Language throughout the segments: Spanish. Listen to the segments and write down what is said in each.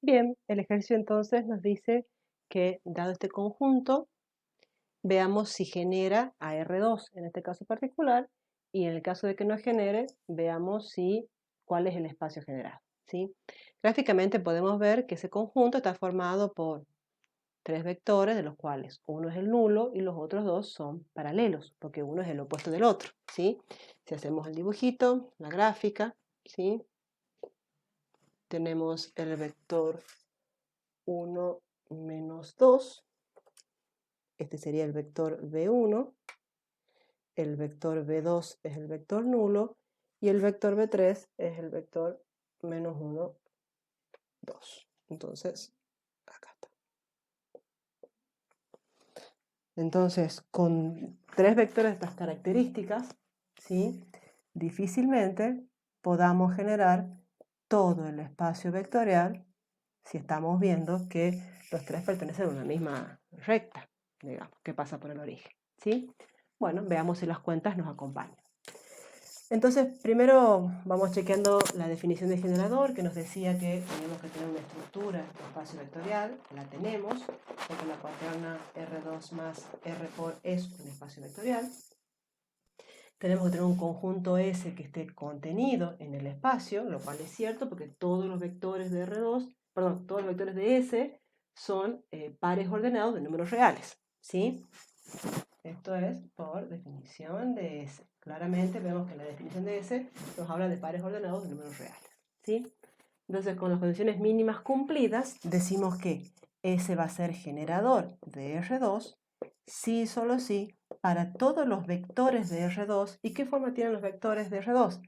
Bien, el ejercicio entonces nos dice que, dado este conjunto, veamos si genera a R2 en este caso particular, y en el caso de que no genere, veamos cuál es el espacio generado, ¿sí? Gráficamente podemos ver que ese conjunto está formado por tres vectores, de los cuales uno es el nulo y los otros dos son paralelos, porque uno es el opuesto del otro, ¿sí? Si hacemos el dibujito, la gráfica, ¿sí? Tenemos el vector 1 menos 2, este sería el vector B1, el vector B2 es el vector nulo y el vector B3 es el vector menos 1, 2. Entonces, acá está. Entonces, con tres vectores de estas características, ¿sí? Difícilmente podamos generar todo el espacio vectorial si estamos viendo que los tres pertenecen a una misma recta, digamos, que pasa por el origen, ¿sí? Bueno, veamos si las cuentas nos acompañan. Entonces, primero vamos chequeando la definición de generador, que nos decía que tenemos que tener una estructura de espacio vectorial. La tenemos, porque la cuaterna R2 más R por es un espacio vectorial. Tenemos que tener un conjunto S que esté contenido en el espacio, lo cual es cierto porque todos los vectores de R2, perdón, todos los vectores de S son pares ordenados de números reales, ¿sí? Esto es por definición de S. Claramente vemos que la definición de S nos habla de pares ordenados de números reales, ¿sí? Entonces, con las condiciones mínimas cumplidas, decimos que S va a ser generador de R2, sí y solo sí, para todos los vectores de R2. ¿Y qué forma tienen los vectores de R2?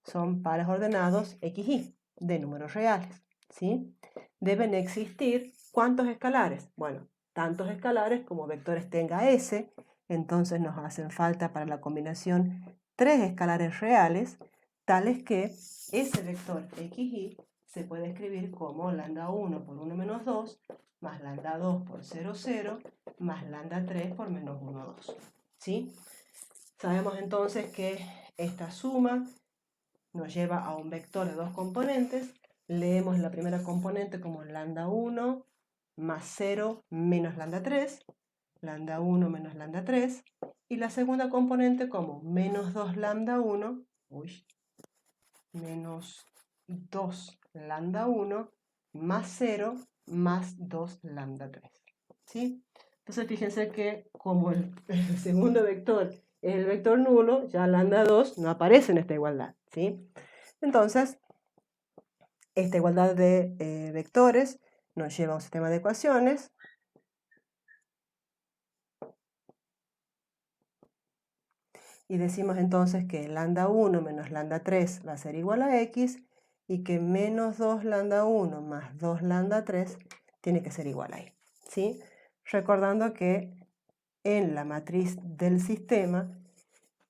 Son pares ordenados X, Y, de números reales, ¿sí? Deben existir, ¿cuántos escalares? Bueno, tantos escalares como vectores tenga S, entonces nos hacen falta para la combinación tres escalares reales, tales que ese vector XY se puede escribir como lambda 1 por 1 menos 2, más lambda 2 por 0, 0, más lambda 3 por menos 1, 2. ¿Sí? Sabemos entonces que esta suma nos lleva a un vector de dos componentes. Leemos la primera componente como lambda 1 más 0 menos lambda 3, lambda 1 menos lambda 3, y la segunda componente como menos 2 lambda 1, menos 2 lambda 1 más 0 más 2 lambda 3. ¿Sí? Entonces fíjense que como el segundo vector es el vector nulo, ya lambda 2 no aparece en esta igualdad. ¿Sí? Entonces, esta igualdad de vectores nos lleva a un sistema de ecuaciones. Y decimos entonces que lambda 1 menos lambda 3 va a ser igual a x y que menos 2 lambda 1 más 2 lambda 3 tiene que ser igual a y. ¿Sí? Recordando que en la matriz del sistema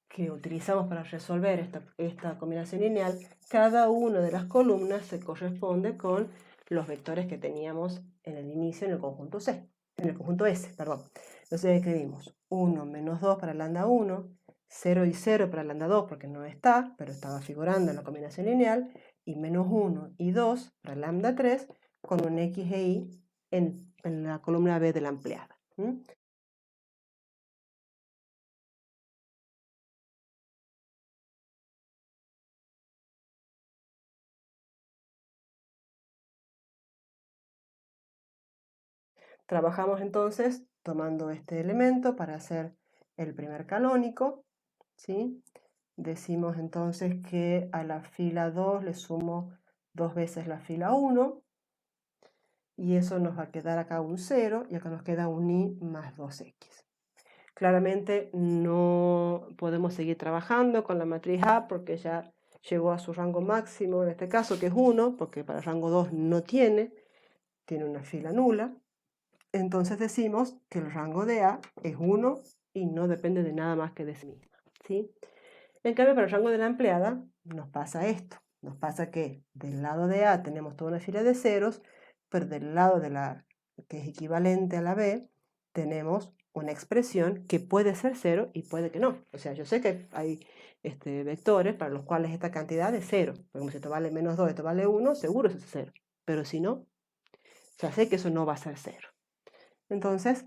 que utilizamos para resolver esta combinación lineal, cada una de las columnas se corresponde con los vectores que teníamos en el inicio en el conjunto C, en el conjunto S, perdón. Entonces escribimos 1 menos 2 para lambda 1, 0 y 0 para lambda 2 porque no está, pero estaba figurando en la combinación lineal, y menos 1 y 2 para lambda 3 con un X e Y en la columna B de la ampliada. Trabajamos entonces tomando este elemento para hacer el primer canónico, ¿sí? Decimos entonces que a la fila 2 le sumo 2 veces la fila 1, y eso nos va a quedar acá un 0, y acá nos queda un y más 2x. Claramente no podemos seguir trabajando con la matriz A porque ya llegó a su rango máximo, en este caso que es 1, porque para el rango 2 no tiene una fila nula. Entonces decimos que el rango de A es 1 y no depende de nada más que de sí misma, ¿sí? En cambio, para el rango de la empleada nos pasa esto. Nos pasa que del lado de A tenemos toda una fila de ceros, pero del lado de la que es equivalente a la B tenemos una expresión que puede ser 0 y puede que no. O sea, yo sé que hay vectores para los cuales esta cantidad es 0. Por ejemplo, si esto vale menos 2, esto vale 1, seguro es 0. Pero si no, Ya sé que eso no va a ser 0. Entonces,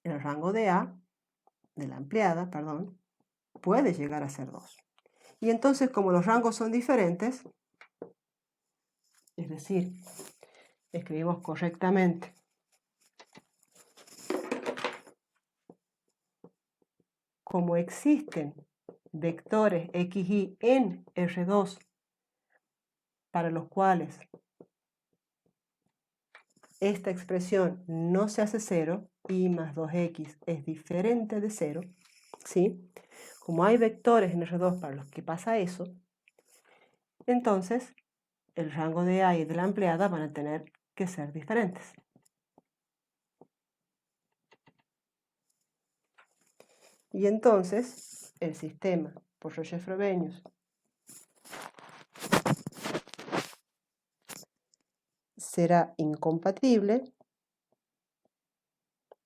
el rango de A, de la ampliada, perdón, puede llegar a ser 2. Y entonces, como los rangos son diferentes, es decir, escribimos correctamente como existen vectores x, y en R2 para los cuales esta expresión no se hace 0, y más 2x es diferente de 0, ¿sí? Como hay vectores en R2 para los que pasa eso, entonces el rango de A y de la ampliada van a tener que ser diferentes. Y entonces el sistema por Roche-Frobenius será incompatible.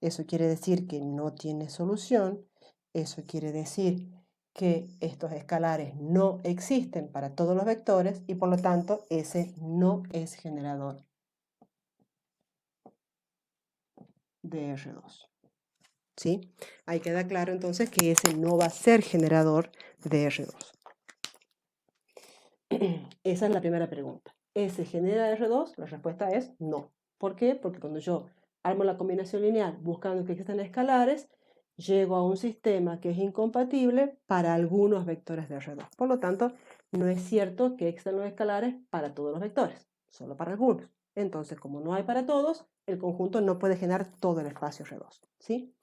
Eso quiere decir que no tiene solución. Eso quiere decir que estos escalares no existen para todos los vectores y por lo tanto ese no es generador de R2. ¿Sí? Ahí queda claro entonces que ese no va a ser generador de R2. Esa es la primera pregunta. ¿Ese genera R2? La respuesta es no. ¿Por qué? Porque cuando yo armo la combinación lineal buscando que existan escalares, llego a un sistema que es incompatible para algunos vectores de R2. Por lo tanto, no es cierto que existan los escalares para todos los vectores, solo para algunos. Entonces, como no hay para todos, el conjunto no puede generar todo el espacio R2. ¿Sí?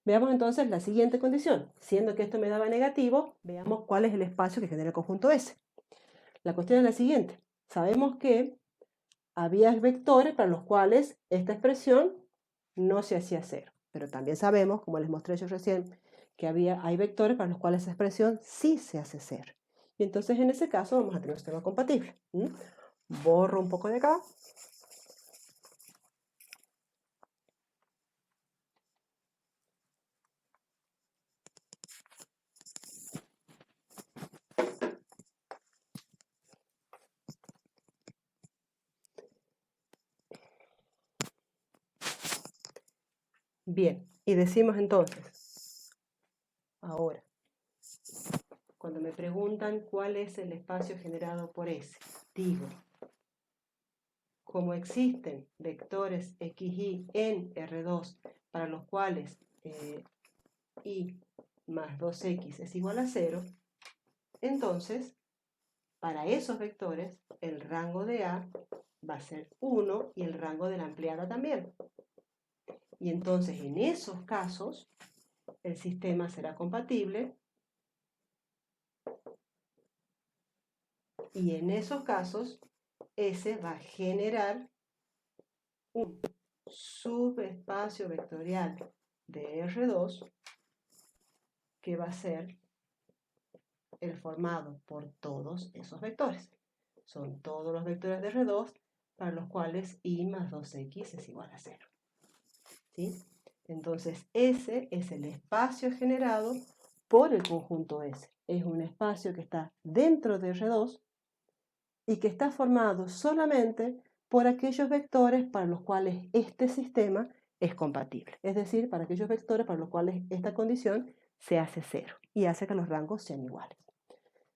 Veamos entonces la siguiente condición. Siendo que esto me daba negativo, veamos cuál es el espacio que genera el conjunto S. La cuestión es la siguiente. Sabemos que había vectores para los cuales esta expresión no se hacía 0. Pero también sabemos, como les mostré yo recién, que hay vectores para los cuales esa expresión sí se hace 0. Y entonces en ese caso vamos a tener un sistema compatible. Borro un poco de acá. Bien, y decimos entonces, ahora, cuando me preguntan cuál es el espacio generado por S, digo, como existen vectores x, y en R2 para los cuales y más 2x es igual a 0, entonces, para esos vectores, el rango de A va a ser 1 y el rango de la ampliada también. Y entonces, en esos casos, el sistema será compatible y en esos casos, S va a generar un subespacio vectorial de R2 que va a ser el formado por todos esos vectores. Son todos los vectores de R2 para los cuales y más 2x es igual a 0. ¿Sí? Entonces, ese es el espacio generado por el conjunto S. Es un espacio que está dentro de R2 y que está formado solamente por aquellos vectores para los cuales este sistema es compatible. Es decir, para aquellos vectores para los cuales esta condición se hace 0 y hace que los rangos sean iguales.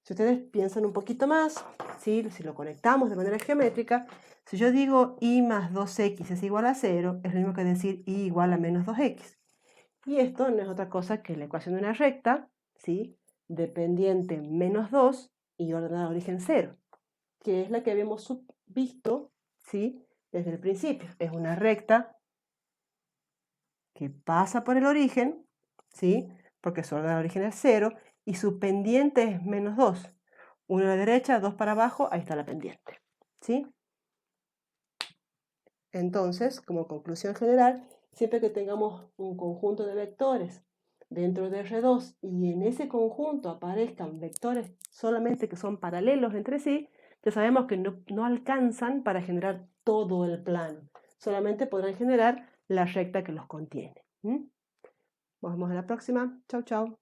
Si ustedes piensan un poquito más, ¿sí? Si lo conectamos de manera geométrica, si yo digo y más 2x es igual a 0, es lo mismo que decir y igual a menos 2x. Y esto no es otra cosa que la ecuación de una recta, ¿sí? Dependiente menos 2 y ordenada de origen 0, que es la que habíamos visto, ¿sí? Desde el principio. Es una recta que pasa por el origen, ¿sí? Porque su ordenada de origen es 0 y su pendiente es menos 2. 1 a la derecha, 2 para abajo, ahí está la pendiente, ¿sí? Entonces, como conclusión general, siempre que tengamos un conjunto de vectores dentro de R2 y en ese conjunto aparezcan vectores solamente que son paralelos entre sí, ya sabemos que no alcanzan para generar todo el plano, solamente podrán generar la recta que los contiene. Nos vemos en la próxima. Chau, chau.